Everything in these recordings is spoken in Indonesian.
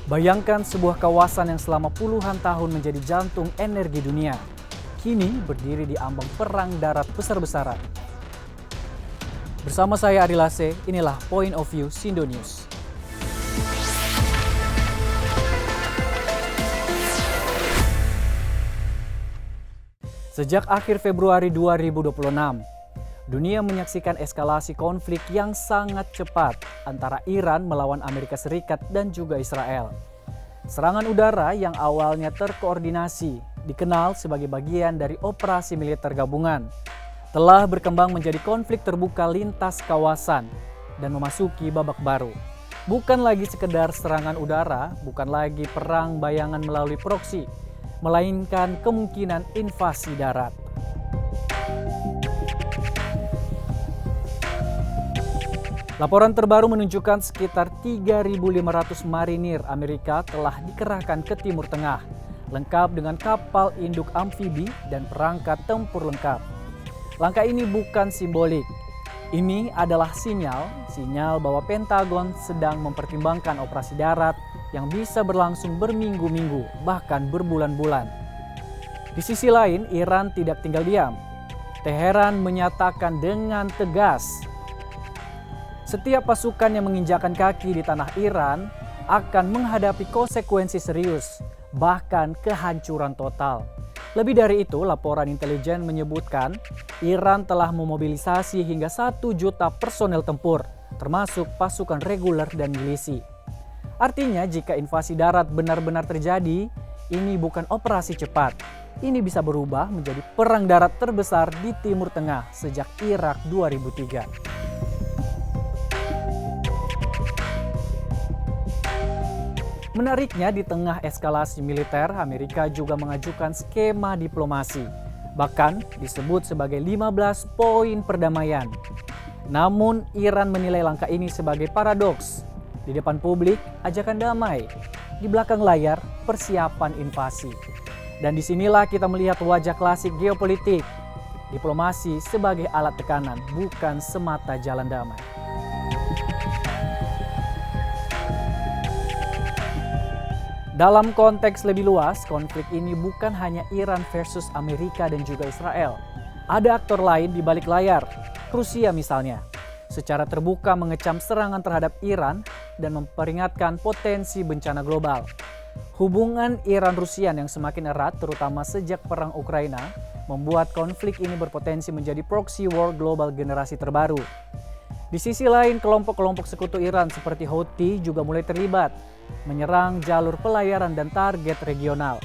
Bayangkan sebuah kawasan yang selama puluhan tahun menjadi jantung energi dunia. Kini berdiri di ambang perang darat besar-besaran. Bersama saya Ari Lase, inilah Point of View Sindo News. Sejak akhir Februari 2026, dunia menyaksikan eskalasi konflik yang sangat cepat antara Iran melawan Amerika Serikat dan juga Israel. Serangan udara yang awalnya terkoordinasi, dikenal sebagai bagian dari operasi militer gabungan, telah berkembang menjadi konflik terbuka lintas kawasan dan memasuki babak baru. Bukan lagi sekedar serangan udara, bukan lagi perang bayangan melalui proksi, melainkan kemungkinan invasi darat. Laporan terbaru menunjukkan sekitar 3.500 marinir Amerika telah dikerahkan ke Timur Tengah, lengkap dengan kapal induk amfibi dan perangkat tempur lengkap. Langkah ini bukan simbolik. Ini adalah sinyal bahwa Pentagon sedang mempertimbangkan operasi darat yang bisa berlangsung berminggu-minggu, bahkan berbulan-bulan. Di sisi lain, Iran tidak tinggal diam. Teheran menyatakan dengan tegas, setiap pasukan yang menginjakan kaki di tanah Iran akan menghadapi konsekuensi serius, bahkan kehancuran total. Lebih dari itu, laporan intelijen menyebutkan Iran telah memobilisasi hingga 1 juta personel tempur, termasuk pasukan reguler dan milisi. Artinya, jika invasi darat benar-benar terjadi, ini bukan operasi cepat. Ini bisa berubah menjadi perang darat terbesar di Timur Tengah sejak Irak 2003. Menariknya, di tengah eskalasi militer, Amerika juga mengajukan skema diplomasi, bahkan disebut sebagai 15 poin perdamaian. Namun, Iran menilai langkah ini sebagai paradoks. Di depan publik, ajakan damai. Di belakang layar, persiapan invasi. Dan disinilah kita melihat wajah klasik geopolitik. Diplomasi sebagai alat tekanan, bukan semata jalan damai. Dalam konteks lebih luas, konflik ini bukan hanya Iran versus Amerika dan juga Israel. Ada aktor lain di balik layar, Rusia misalnya. Secara terbuka mengecam serangan terhadap Iran dan memperingatkan potensi bencana global. Hubungan Iran-Rusia yang semakin erat, terutama sejak perang Ukraina, membuat konflik ini berpotensi menjadi proxy war global generasi terbaru. Di sisi lain, kelompok-kelompok sekutu Iran seperti Houthi juga mulai terlibat, menyerang jalur pelayaran dan target regional.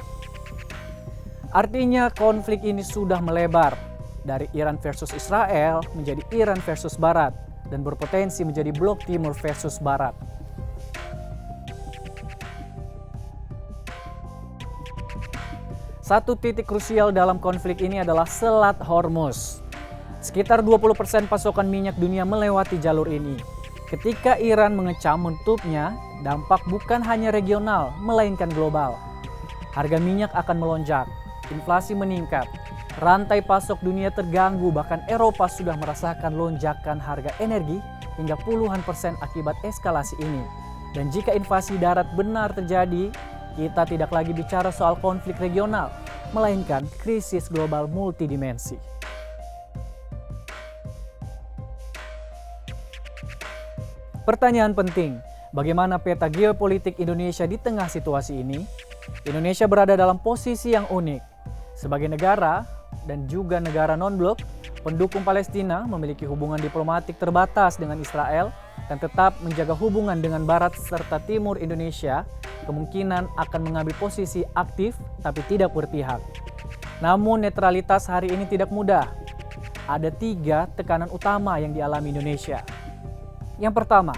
Artinya konflik ini sudah melebar dari Iran versus Israel menjadi Iran versus Barat dan berpotensi menjadi blok Timur versus Barat. Satu titik krusial dalam konflik ini adalah Selat Hormuz. Sekitar 20% pasokan minyak dunia melewati jalur ini. Ketika Iran mengecam menutupnya, dampak bukan hanya regional, melainkan global. Harga minyak akan melonjak, inflasi meningkat, rantai pasok dunia terganggu, bahkan Eropa sudah merasakan lonjakan harga energi hingga puluhan persen akibat eskalasi ini. Dan jika invasi darat benar terjadi, kita tidak lagi bicara soal konflik regional, melainkan krisis global multidimensi. Pertanyaan penting, bagaimana peta geopolitik Indonesia di tengah situasi ini? Indonesia berada dalam posisi yang unik. Sebagai negara dan juga negara non-blok, pendukung Palestina memiliki hubungan diplomatik terbatas dengan Israel dan tetap menjaga hubungan dengan Barat serta Timur Indonesia kemungkinan akan mengambil posisi aktif tapi tidak berpihak. Namun netralitas hari ini tidak mudah. Ada 3 tekanan utama yang dialami Indonesia. Yang pertama,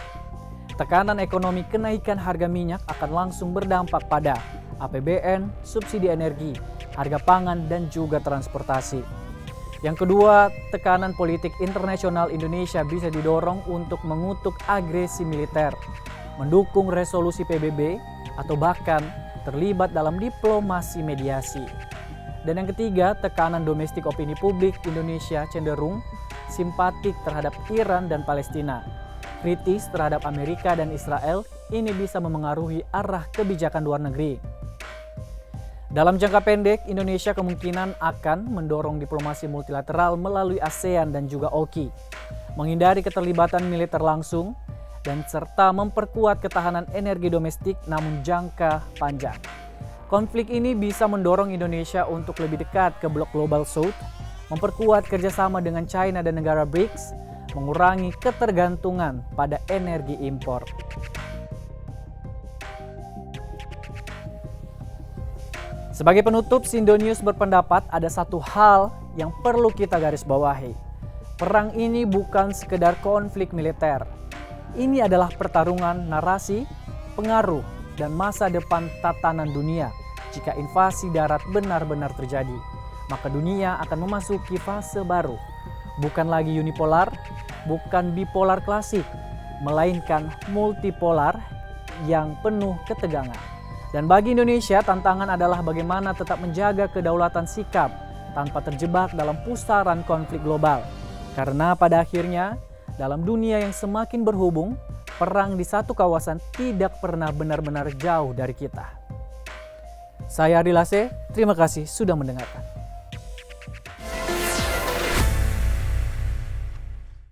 tekanan ekonomi. Kenaikan harga minyak akan langsung berdampak pada APBN, subsidi energi, harga pangan, dan juga transportasi. Yang kedua, tekanan politik internasional. Indonesia bisa didorong untuk mengutuk agresi militer, mendukung resolusi PBB, atau bahkan terlibat dalam diplomasi mediasi. Dan yang ketiga, tekanan domestik. Opini publik Indonesia cenderung simpatik terhadap Iran dan Palestina, kritis terhadap Amerika dan Israel, ini bisa memengaruhi arah kebijakan luar negeri. Dalam jangka pendek, Indonesia kemungkinan akan mendorong diplomasi multilateral melalui ASEAN dan juga OKI, menghindari keterlibatan militer langsung, dan serta memperkuat ketahanan energi domestik namun jangka panjang. Konflik ini bisa mendorong Indonesia untuk lebih dekat ke blok Global South, memperkuat kerjasama dengan China dan negara BRICS, mengurangi ketergantungan pada energi impor. Sebagai penutup, Sindo News berpendapat ada satu hal yang perlu kita garis bawahi. Perang ini bukan sekedar konflik militer. Ini adalah pertarungan narasi, pengaruh, dan masa depan tatanan dunia. Jika invasi darat benar-benar terjadi, maka dunia akan memasuki fase baru. Bukan lagi unipolar, bukan bipolar klasik, melainkan multipolar yang penuh ketegangan. Dan bagi Indonesia, tantangan adalah bagaimana tetap menjaga kedaulatan sikap tanpa terjebak dalam pusaran konflik global. Karena pada akhirnya, dalam dunia yang semakin berhubung, perang di satu kawasan tidak pernah benar-benar jauh dari kita. Saya Ari Lase, terima kasih sudah mendengarkan.